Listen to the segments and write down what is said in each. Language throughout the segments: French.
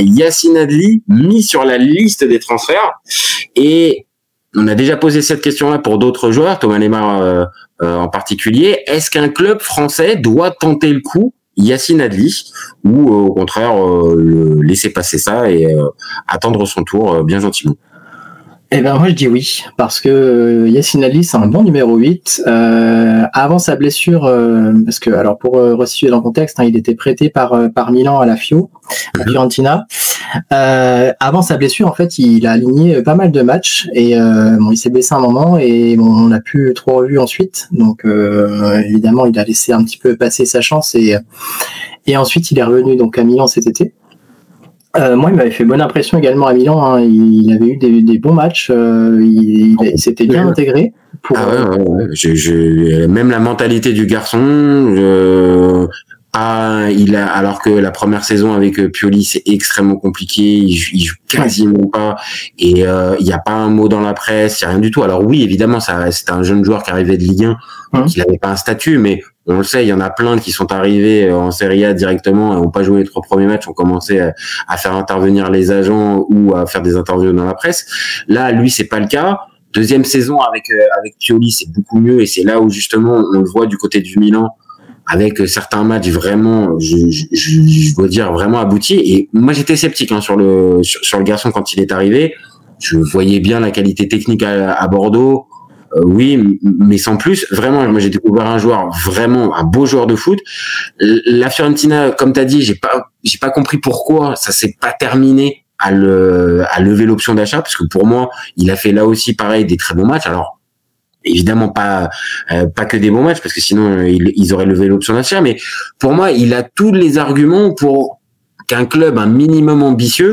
Yacine Adli mis sur la liste des transferts. Et on a déjà posé cette question-là pour d'autres joueurs, Thomas Lemar en particulier. Est-ce qu'un club français doit tenter le coup Yacine Adli ou au contraire laisser passer ça et attendre son tour bien gentiment? Eh ben moi je dis oui, parce que Yacine Adli c'est un bon numéro 8. Avant sa blessure, parce que alors pour resituer dans le contexte, il était prêté par Milan à la Fiorentina. Avant sa blessure, en fait, il a aligné pas mal de matchs et il s'est blessé un moment et on n'a plus trop revu ensuite. Donc évidemment, il a laissé un petit peu passer sa chance et ensuite il est revenu donc à Milan cet été. Moi, il m'avait fait bonne impression également à Milan. Il avait eu des bons matchs. Il s'était bien intégré. Même la mentalité du garçon. Alors que la première saison avec Pioli c'est extrêmement compliqué, il joue quasiment pas et il y a pas un mot dans la presse, il y a rien du tout. Alors oui, évidemment, c'était un jeune joueur qui arrivait de Ligue 1, qui n'avait pas un statut, mais on le sait, il y en a plein qui sont arrivés en Serie A directement et n'ont pas joué les 3 premiers matchs, ont commencé à faire intervenir les agents ou à faire des interviews dans la presse. Là, lui, c'est pas le cas. Deuxième saison avec Pioli, c'est beaucoup mieux et c'est là où justement on le voit du côté du Milan, avec certains matchs vraiment, je dois dire, vraiment aboutis. Et moi, j'étais sceptique sur le garçon quand il est arrivé. Je voyais bien la qualité technique à Bordeaux. Oui, mais sans plus. Vraiment, moi, j'ai découvert un joueur, vraiment un beau joueur de foot. La Fiorentina, comme tu as dit, j'ai pas compris pourquoi ça s'est pas terminé à lever l'option d'achat, parce que pour moi, il a fait là aussi pareil des très bons matchs. Alors, évidemment pas que des bons matchs parce que sinon ils auraient levé l'option d'achat, mais pour moi il a tous les arguments pour qu'un club un minimum ambitieux,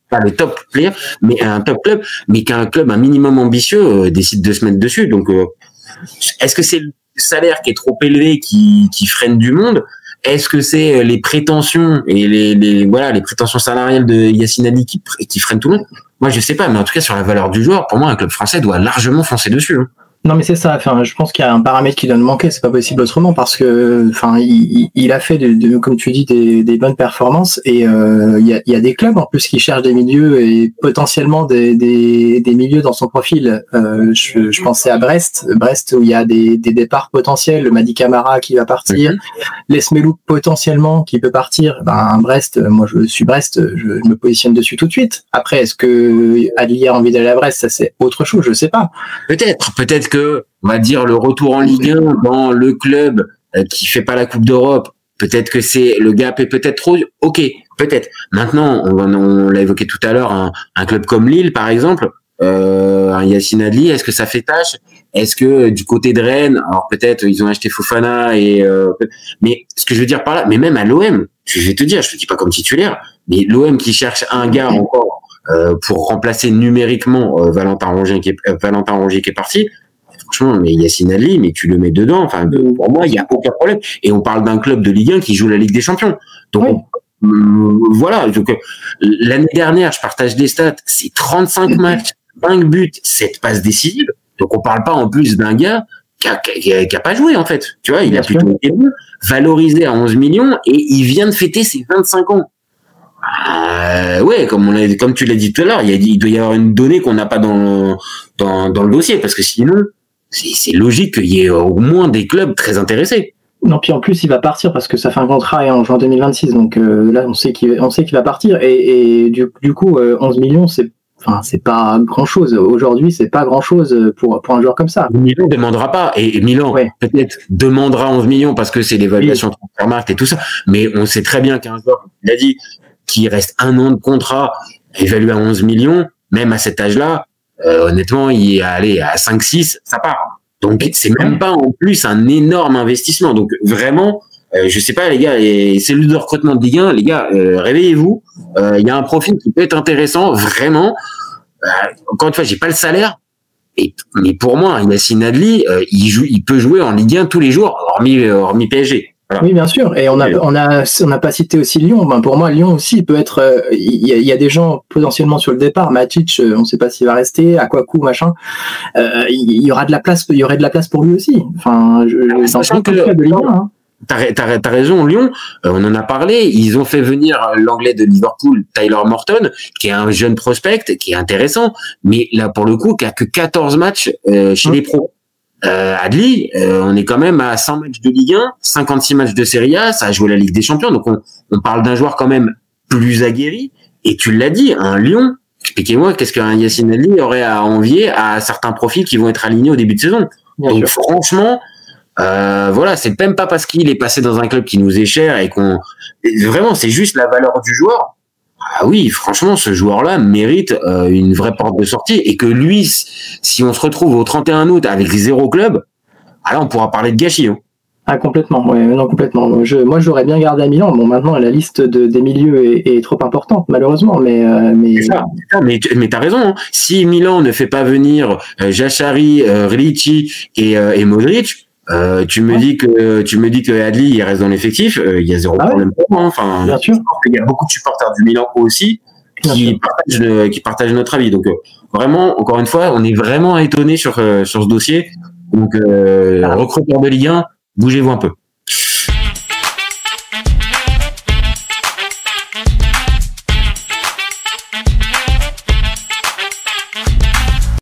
pas le top player mais un top club, mais qu'un club un minimum ambitieux décide de se mettre dessus. Donc est-ce que c'est le salaire qui est trop élevé qui freine du monde? Est-ce que c'est les prétentions et les prétentions salariales de Yacine Adli qui freinent tout le monde? Moi je sais pas, mais en tout cas sur la valeur du joueur, pour moi un club français doit largement foncer dessus. Non mais c'est ça. Enfin, je pense qu'il y a un paramètre qui doit manquer. C'est pas possible autrement parce que, il a fait comme tu dis des bonnes performances et il y a des clubs en plus qui cherchent des milieux et potentiellement des milieux dans son profil. Je pensais à Brest où il y a des départs potentiels. Le Madi Camara qui va partir, Lesmelou potentiellement qui peut partir. Brest, moi je suis Brest, je me positionne dessus tout de suite. Après, est-ce que Adli a envie d'aller à Brest? Ça c'est autre chose, je sais pas. Peut-être que, on va dire, le retour en Ligue 1 dans le club qui fait pas la Coupe d'Europe, peut-être que le gap est peut-être trop. Ok, peut-être. Maintenant, on l'a évoqué tout à l'heure, un club comme Lille, par exemple, un Yacine Adli, est-ce que ça fait tâche? Est-ce que du côté de Rennes, alors peut-être ils ont acheté Fofana mais ce que je veux dire par là, mais même à l'OM, je vais te dire, je te dis pas comme titulaire, mais l'OM qui cherche un gars encore pour remplacer numériquement Valentin Rongier qui est parti. Franchement, mais Yacine Adli, mais tu le mets dedans. Enfin, pour moi, il y a aucun problème. Et on parle d'un club de Ligue 1 qui joue la Ligue des Champions. Donc voilà. Donc l'année dernière, je partage des stats. C'est 35 matchs, 5 buts, 7 passes décisives. Donc on parle pas en plus d'un gars qui a pas joué en fait. Tu vois, il a plutôt été valorisé à 11 millions et il vient de fêter ses 25 ans. Comme tu l'as dit tout à l'heure, il doit y avoir une donnée qu'on n'a pas dans le dossier parce que sinon c'est logique qu'il y ait au moins des clubs très intéressés. Non, puis en plus il va partir parce que ça fait un contrat en juin 2026, donc là on sait qu'il va partir et du coup 11 millions c'est pas grand chose aujourd'hui, c'est pas grand chose pour un joueur comme ça. Milan ne demandera pas et Milan peut-être demandera 11 millions parce que c'est l'évaluation de Transfermarkt et tout ça, mais on sait très bien qu'un joueur, il a dit, qui reste un an de contrat évalué à 11 millions, même à cet âge-là, honnêtement, il est allé à 5-6, ça part. Donc, c'est même pas en plus un énorme investissement. Donc, vraiment, je sais pas, les gars, les cellules de recrutement de Ligue 1, les gars, réveillez-vous. Il y a un profil qui peut être intéressant, vraiment. Encore une fois, j'ai pas le salaire. Mais pour moi, Yacine Adli, il peut jouer en Ligue 1 tous les jours, hormis PSG. Voilà. Oui, bien sûr. Et on n'a pas cité aussi Lyon. Pour moi, Lyon aussi peut être. Il y a des gens potentiellement sur le départ. Matic, on ne sait pas s'il va rester. Akwaku, machin. Il y aura de la place. Il y aurait de la place pour lui aussi. Enfin, sachant que de Lyon. t'as raison, Lyon, on en a parlé, ils ont fait venir l'anglais de Liverpool, Tyler Morton, qui est un jeune prospect, qui est intéressant, mais là, pour le coup, qui a que 14 matchs chez les pros. Adli, on est quand même à 100 matchs de Ligue 1, 56 matchs de Serie A, ça a joué la Ligue des Champions, donc on parle d'un joueur quand même plus aguerri, et tu l'as dit, un Lyon, expliquez-moi, qu'est-ce qu'un Yacine Adli aurait à envier à certains profils qui vont être alignés au début de saison. Bien donc sûr. Franchement, voilà, c'est même pas parce qu'il est passé dans un club qui nous est cher et vraiment, c'est juste la valeur du joueur. Ah oui, franchement, ce joueur-là mérite une vraie porte de sortie et que lui, si on se retrouve au 31 août avec 0 club, alors on pourra parler de gâchis. Hein. Ah, complètement, ouais, non, complètement. Moi, j'aurais bien gardé à Milan. Bon, maintenant, la liste des milieux est trop importante, malheureusement, mais... Mais t'as raison. Hein. Si Milan ne fait pas venir Jachari, Ricci et Modric, tu me dis que Adli il reste dans l'effectif, il y a zéro problème pour moi. Enfin, bien sûr. Il y a beaucoup de supporters du Milan aussi qui partagent notre avis. Donc vraiment, encore une fois, on est vraiment étonné sur ce dossier. Donc recruteur de Ligue 1, bougez-vous un peu.